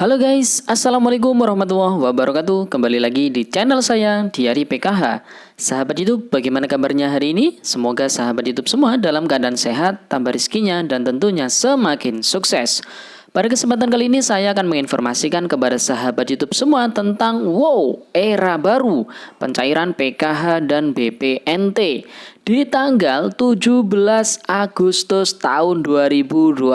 Halo guys, Assalamualaikum warahmatullahi wabarakatuh. Kembali lagi di channel saya, Diari PKH. Sahabat YouTube, bagaimana kabarnya hari ini? Semoga sahabat YouTube semua dalam keadaan sehat, tambah rezekinya, dan tentunya semakin sukses. Pada kesempatan kali ini saya akan menginformasikan kepada sahabat YouTube semua tentang era baru pencairan PKH dan BPNT di tanggal 17 Agustus tahun 2021.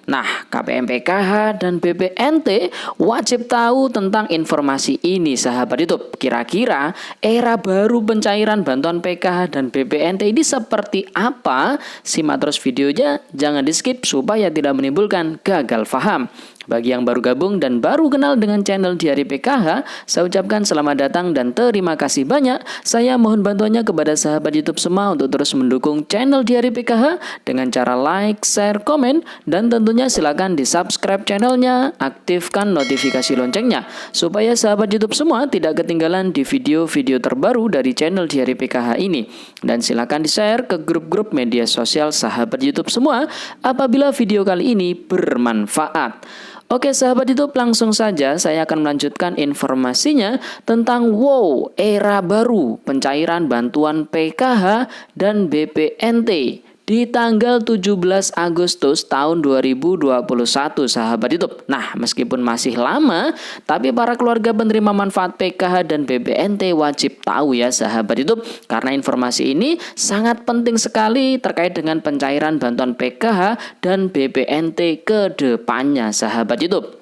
Nah, KPM PKH dan BPNT wajib tahu tentang informasi ini sahabat YouTube. Kira-kira era baru pencairan bantuan PKH dan BPNT ini seperti apa? Simak terus videonya, jangan di skip supaya tidak menimbulkan gagal paham. Bagi yang baru gabung dan baru kenal dengan channel Diari PKH, saya ucapkan selamat datang dan terima kasih banyak. Saya mohon bantuannya kepada sahabat YouTube semua untuk terus mendukung channel Diari PKH dengan cara like, share, komen, dan tentunya silakan di subscribe channelnya, aktifkan notifikasi loncengnya, supaya sahabat YouTube semua tidak ketinggalan di video-video terbaru dari channel Diari PKH ini. Dan silakan di share ke grup-grup media sosial sahabat YouTube semua apabila video kali ini bermanfaat. Oke sahabat YouTube, langsung saja saya akan melanjutkan informasinya tentang era baru pencairan bantuan PKH dan BPNT di tanggal 17 Agustus tahun 2021 sahabat YouTube. Nah, meskipun masih lama, tapi para keluarga penerima manfaat PKH dan BPNT wajib tahu ya sahabat YouTube, karena informasi ini sangat penting sekali terkait dengan pencairan bantuan PKH dan BPNT ke depannya sahabat YouTube.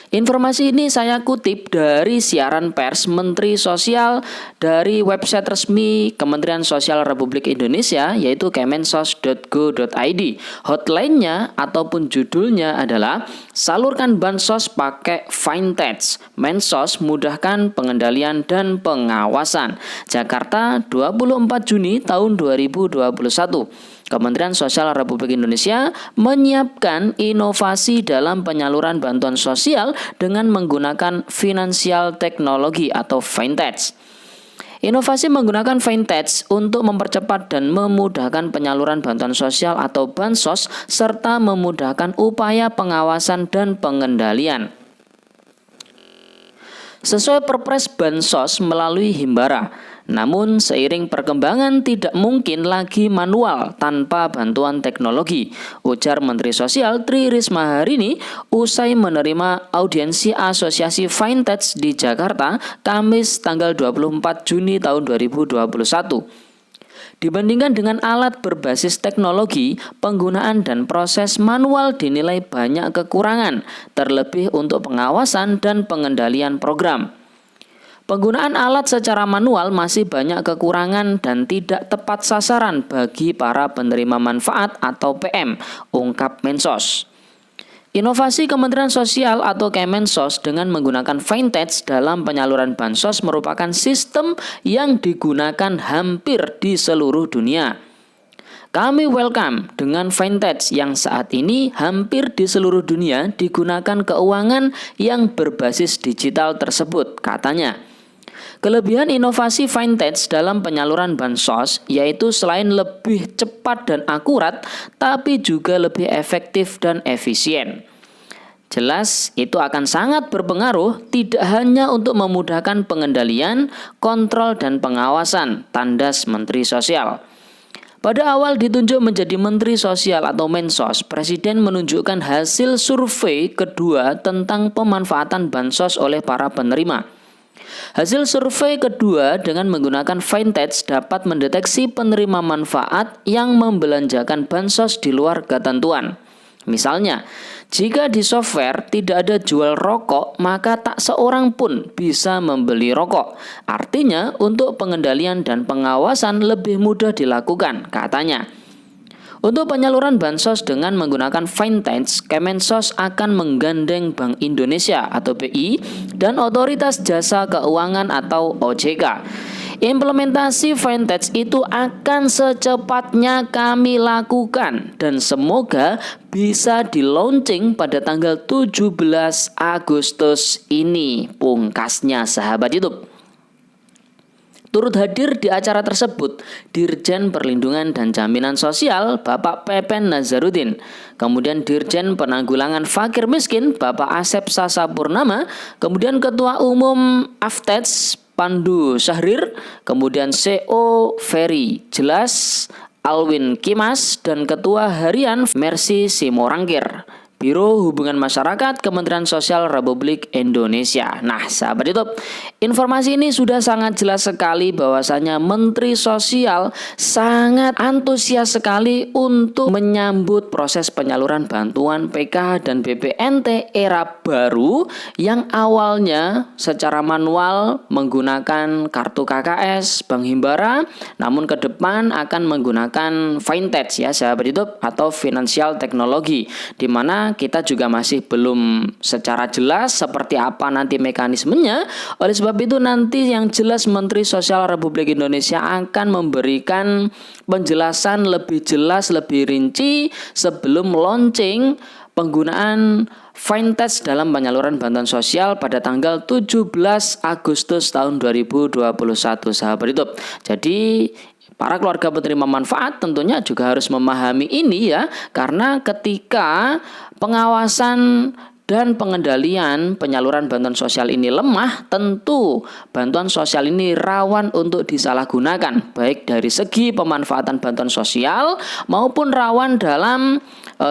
Informasi ini saya kutip dari siaran pers Menteri Sosial dari website resmi Kementerian Sosial Republik Indonesia, yaitu kemensos.go.id. Hotline-nya ataupun judulnya adalah salurkan bansos pakai Fintech. Mensos mudahkan pengendalian dan pengawasan. Jakarta 24 Juni tahun 2021. Kementerian Sosial Republik Indonesia menyiapkan inovasi dalam penyaluran bantuan sosial dengan menggunakan finansial teknologi atau Fintech. Inovasi menggunakan Fintech untuk mempercepat dan memudahkan penyaluran bantuan sosial atau bansos serta memudahkan upaya pengawasan dan pengendalian. Sesuai Perpres Bansos melalui Himbara. Namun seiring perkembangan tidak mungkin lagi manual tanpa bantuan teknologi, ujar Menteri Sosial Tri Risma hari ini usai menerima audiensi Asosiasi Fintech di Jakarta Kamis tanggal 24 Juni tahun 2021. Dibandingkan dengan alat berbasis teknologi, penggunaan dan proses manual dinilai banyak kekurangan, terlebih untuk pengawasan dan pengendalian program. Penggunaan alat secara manual masih banyak kekurangan dan tidak tepat sasaran bagi para penerima manfaat atau PM, ungkap Mensos. Inovasi Kementerian Sosial atau Kemensos dengan menggunakan Fintech dalam penyaluran bansos merupakan sistem yang digunakan hampir di seluruh dunia. Kami welcome dengan Fintech yang saat ini hampir di seluruh dunia digunakan keuangan yang berbasis digital tersebut, katanya. Kelebihan inovasi Fintech dalam penyaluran bansos yaitu selain lebih cepat dan akurat, tapi juga lebih efektif dan efisien. Jelas itu akan sangat berpengaruh tidak hanya untuk memudahkan pengendalian, kontrol dan pengawasan, tandas Menteri Sosial. Pada awal ditunjuk menjadi Menteri Sosial atau Mensos, Presiden menunjukkan hasil survei kedua tentang pemanfaatan bansos oleh para penerima. Hasil survei kedua dengan menggunakan Fintech dapat mendeteksi penerima manfaat yang membelanjakan bansos di luar ketentuan. Misalnya, jika di software tidak ada jual rokok, maka tak seorang pun bisa membeli rokok. Artinya, untuk pengendalian dan pengawasan lebih mudah dilakukan, katanya. Untuk penyaluran bansos dengan menggunakan Fintech, Kemensos akan menggandeng Bank Indonesia atau BI dan Otoritas Jasa Keuangan atau OJK. Implementasi Fintech itu akan secepatnya kami lakukan dan semoga bisa di-launching pada tanggal 17 Agustus ini, pungkasnya sahabat YouTube. Turut hadir di acara tersebut Dirjen Perlindungan dan Jaminan Sosial Bapak Pepen Nazarudin, kemudian Dirjen Penanggulangan Fakir Miskin Bapak Asep Sasa Purnama, kemudian Ketua Umum AFTEDS Pandu Syahrir, kemudian CO Ferry Jelas Alwin Kimas, dan Ketua Harian Mercy Simorangkir, Biro Hubungan Masyarakat Kementerian Sosial Republik Indonesia. Nah, sahabat YouTube, informasi ini sudah sangat jelas sekali bahwasanya Menteri Sosial sangat antusias sekali untuk menyambut proses penyaluran bantuan PKH dan BPNT era baru yang awalnya secara manual menggunakan kartu KKS, Bank Himbara, namun ke depan akan menggunakan fintech ya sahabat YouTube, atau financial technology, di mana kita juga masih belum secara jelas seperti apa nanti mekanismenya. Oleh sebab itu nanti yang jelas Menteri Sosial Republik Indonesia akan memberikan penjelasan lebih jelas, lebih rinci sebelum launching penggunaan fintech dalam penyaluran bantuan sosial pada tanggal 17 Agustus tahun 2021 sahabat YouTube. Jadi para keluarga penerima manfaat tentunya juga harus memahami ini ya, karena ketika pengawasan dan pengendalian penyaluran bantuan sosial ini lemah, tentu bantuan sosial ini rawan untuk disalahgunakan, baik dari segi pemanfaatan bantuan sosial maupun rawan dalam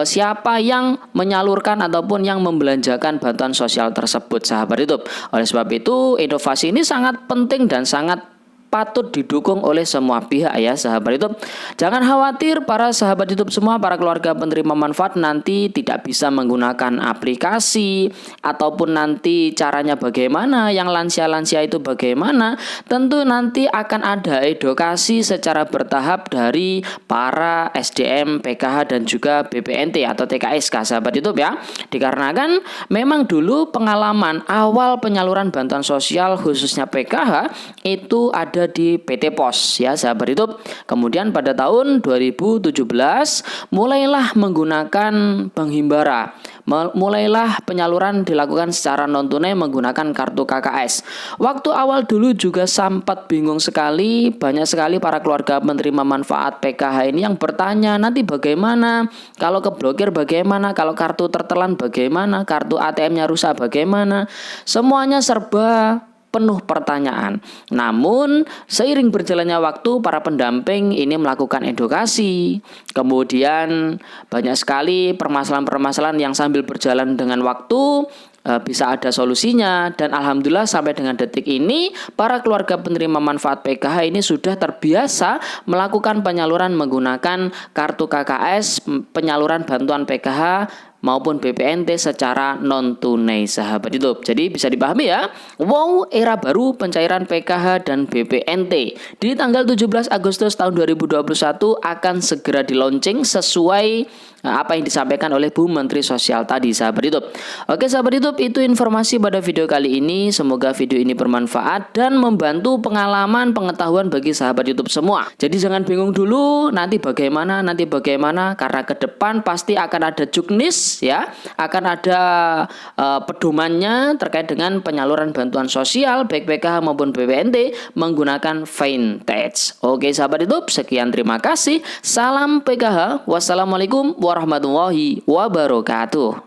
siapa yang menyalurkan ataupun yang membelanjakan bantuan sosial tersebut sahabat YouTube. Oleh sebab itu inovasi ini sangat penting dan sangat patut didukung oleh semua pihak ya sahabat YouTube. Jangan khawatir para sahabat YouTube semua, para keluarga penerima manfaat nanti tidak bisa menggunakan aplikasi ataupun nanti caranya bagaimana, yang lansia-lansia itu bagaimana. Tentu nanti akan ada edukasi secara bertahap dari para SDM, PKH dan juga BPNT atau TKSK sahabat YouTube ya. Dikarenakan memang dulu pengalaman awal penyaluran bantuan sosial khususnya PKH itu ada di PT Pos ya sahabat YouTube. Kemudian pada tahun 2017 mulailah menggunakan Bank Himbara. Mulailah penyaluran dilakukan secara non tunai menggunakan kartu KKS. Waktu awal dulu juga sempat bingung sekali, banyak sekali para keluarga penerima manfaat PKH ini yang bertanya nanti bagaimana, kalau keblokir bagaimana, kalau kartu tertelan bagaimana, kartu ATM-nya rusak bagaimana. Semuanya serba penuh pertanyaan. Namun seiring berjalannya waktu para pendamping ini melakukan edukasi. Kemudian banyak sekali permasalahan-permasalahan yang sambil berjalan dengan waktu bisa ada solusinya, dan alhamdulillah sampai dengan detik ini para keluarga penerima manfaat PKH ini sudah terbiasa melakukan penyaluran menggunakan kartu KKS, penyaluran bantuan PKH maupun BPNT secara non tunai sahabat YouTube. Jadi bisa dipahami ya. Wow, era baru pencairan PKH dan BPNT di tanggal 17 Agustus tahun 2021 akan segera di launching sesuai apa yang disampaikan oleh Bu Menteri Sosial tadi sahabat YouTube. Oke sahabat YouTube, itu informasi pada video kali ini. Semoga video ini bermanfaat dan membantu pengalaman pengetahuan bagi sahabat YouTube semua. Jadi jangan bingung dulu nanti bagaimana, karena ke depan pasti akan ada juknis ya, akan ada pedomannya terkait dengan penyaluran bantuan sosial baik PKH maupun BPNT menggunakan fintech. Oke sahabat YouTube, sekian, terima kasih. Salam PKH. Wassalamualaikum warahmatullahi wabarakatuh.